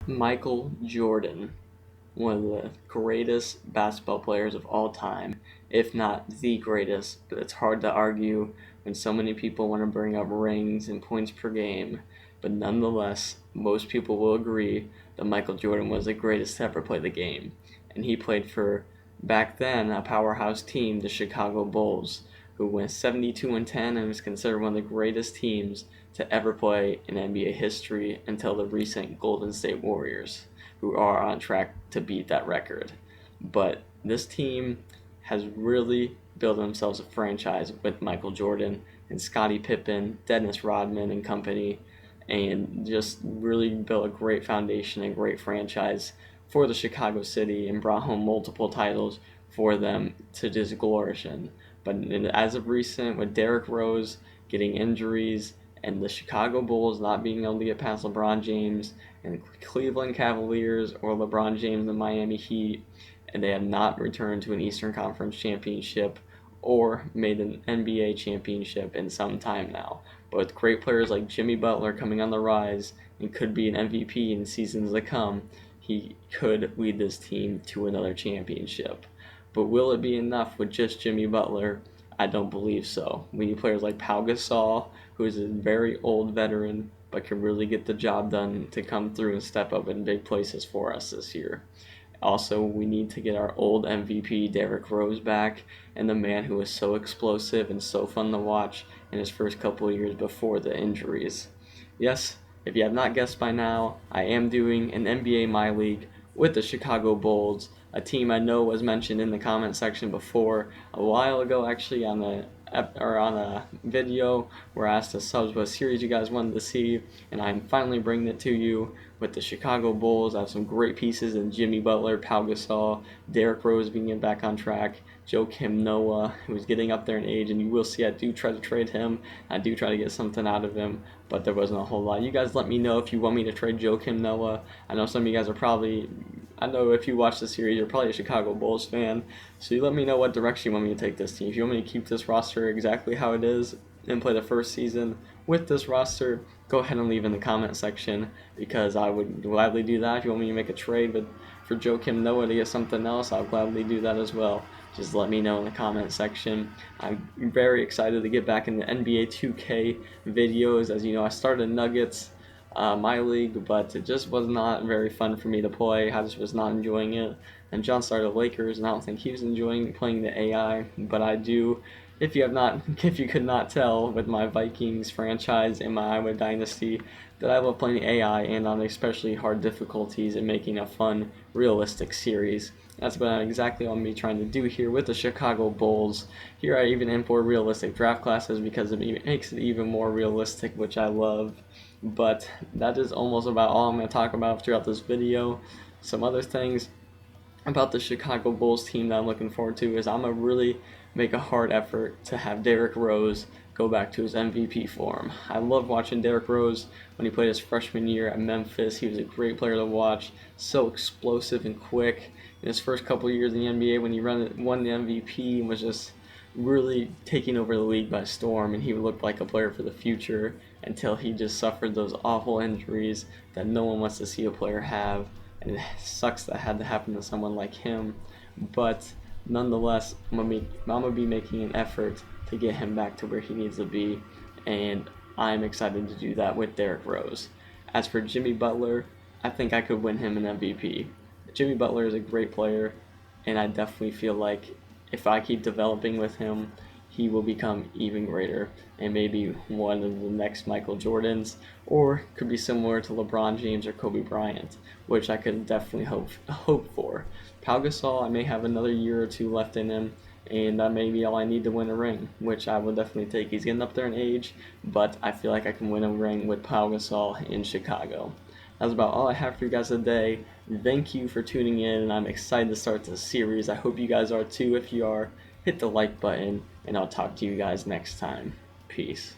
Michael Jordan, one of the greatest basketball players of all time, if not the greatest, but it's hard to argue when so many people want to bring up rings and points per game. But nonetheless, most people will agree that Michael Jordan was the greatest to ever play the game. And he played for, back then, a powerhouse team, the Chicago Bulls, who went 72-10 and was considered one of the greatest teams to ever play in NBA history until the recent Golden State Warriors, who are on track to beat that record. But this team has really built themselves a franchise with Michael Jordan and Scottie Pippen, Dennis Rodman and company, and just really built a great foundation and great franchise for the Chicago City and brought home multiple titles for them to just glourish in. But as of recent, with Derrick Rose getting injuries and the Chicago Bulls not being able to get past LeBron James and Cleveland Cavaliers or LeBron James and Miami Heat, and they have not returned to an Eastern Conference championship or made an NBA championship in some time now. But with great players like Jimmy Butler coming on the rise and could be an MVP in seasons to come, he could lead this team to another championship. But will it be enough with just Jimmy Butler? I don't believe so. We need players like Pau Gasol, who is a very old veteran but can really get the job done to come through and step up in big places for us this year. Also, we need to get our old MVP Derrick Rose back, and the man who was so explosive and so fun to watch in his first couple of years before the injuries. Yes, if you have not guessed by now, I am doing an NBA MyLeague with the Chicago Bulls, a team I know was mentioned in the comment section before a while ago, actually on a video where I asked the subs what series you guys wanted to see, and I'm finally bringing it to you with the Chicago Bulls. I have some great pieces in Jimmy Butler, Pau Gasol, Derrick Rose being back on track, Joakim Noah, who's getting up there in age, and you will see I do try to trade him. I do try to get something out of him, but there wasn't a whole lot. You guys let me know if you want me to trade Joakim Noah. I know some of you guys are probably, I know if you watch the series, you're probably a Chicago Bulls fan, so you let me know what direction you want me to take this team. If you want me to keep this roster exactly how it is and play the first season with this roster, go ahead and leave in the comment section, because I would gladly do that. If you want me to make a trade for Joakim Noah to get something else, I'll gladly do that as well. Just let me know in the comment section. I'm very excited to get back in the NBA 2K videos. As you know, I started Nuggets, MyLeague, but it just was not very fun for me to play. I just was not enjoying it. And John started Lakers, and I don't think he was enjoying playing the AI, but I do. If you could not tell, with my Vikings franchise and my Iowa dynasty, that I love playing AI and on especially hard difficulties and making a fun, realistic series. That's exactly what I'm trying to do here with the Chicago Bulls. Here I even import realistic draft classes because it makes it even more realistic, which I love. But that is almost about all I'm going to talk about throughout this video. Some other things about the Chicago Bulls team that I'm looking forward to is I'm going to really make a hard effort to have Derrick Rose go back to his MVP form. I love watching Derrick Rose when he played his freshman year at Memphis. He was a great player to watch, so explosive and quick. In his first couple years in the NBA, when he won the MVP and was just really taking over the league by storm, and he looked like a player for the future until he just suffered those awful injuries that no one wants to see a player have. And it sucks that had to happen to someone like him, but nonetheless, I'm gonna be making an effort to get him back to where he needs to be, and I'm excited to do that with Derrick Rose. As for Jimmy Butler, I think I could win him an MVP. Jimmy Butler is a great player, and I definitely feel like if I keep developing with him, he will become even greater and maybe one of the next Michael Jordans, or could be similar to LeBron James or Kobe Bryant, which I could definitely hope for. Pau Gasol, I may have another year or two left in him, and that may be all I need to win a ring, which I will definitely take. He's getting up there in age, but I feel like I can win a ring with Pau Gasol in Chicago. That's about all I have for you guys today. Thank you for tuning in, and I'm excited to start this series. I hope you guys are too. If you are, hit the like button, and I'll talk to you guys next time. Peace.